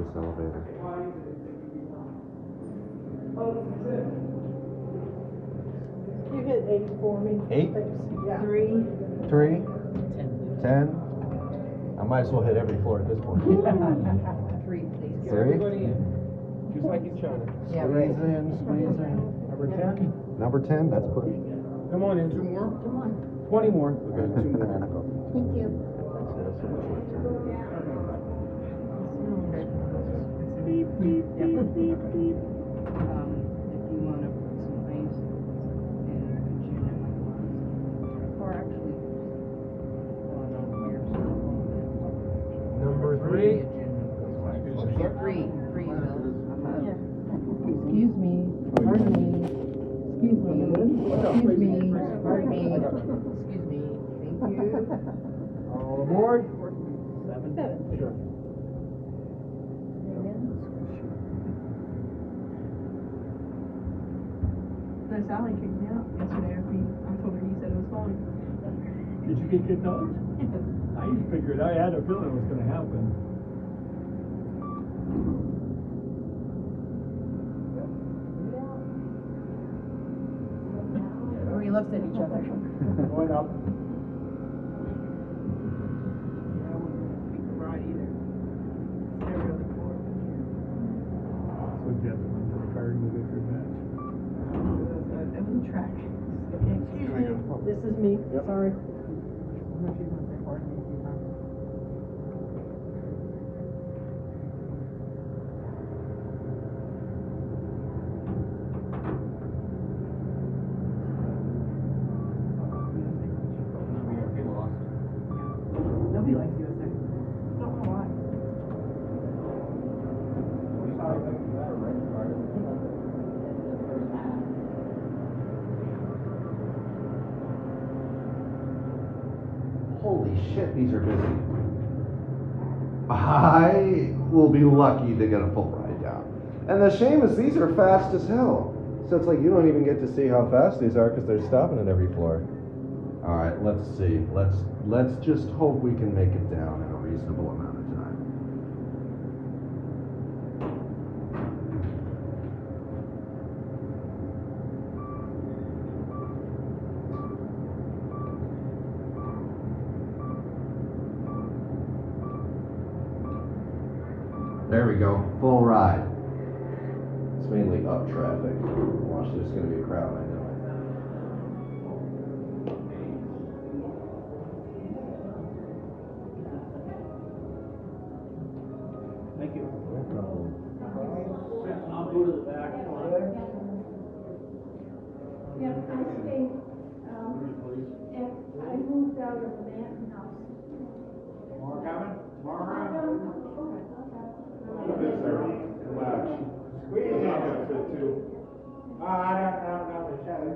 this elevator. You hit 8 for me. 8? Yeah. 3. 3? 10? I might as well hit every floor at this point. 3, please. 3? Just like in China. Yeah, right. Squeeze in, squeeze in. Number 10. Number 10, that's push. Come on in. 2 more? Come on. 20 more. Okay, 2 more. Thank you. Beep, beep, Yep. beep, beep, beep. If you want to put some ice and gin in my glass, or actually, well, no, here's Number 3. 3, Bill. Yeah. Excuse me, pardon me, excuse me, excuse me, pardon me, excuse me, thank you. All aboard? 7. Sure. No, Sally kicked me out yesterday after I told her you said it was fine. Did you get kicked out? I figured, I had a feeling it was going to happen. We looked at each other. Going up. Yeah, I wouldn't pick the ride either. It's every other floor. So Jeff went to the car and you get your match. It was a track. Excuse me, this is me. Sorry. I don't know if she's gonna say pardon me a few times. Nobody likes USA. Don't know why. Holy shit, these are busy. I will be lucky to get a full ride down. And the shame is these are fast as hell. So it's like you don't even get to see how fast these are because they're stopping at every floor. All right, let's see. Let's just hope we can make it down in a reasonable amount of time. There we go, full ride. It's mainly up traffic. Watch, there's gonna be a crowd, I know. Thank you. No problem. I'll go to the back. Yep, I stayed, I moved out of the Manton house. More coming? More Squeeze in a bit too. I don't know, Shelly.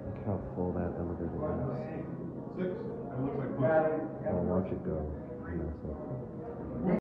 Look how full that elevator is. 6. It looks like Oh, watch it go.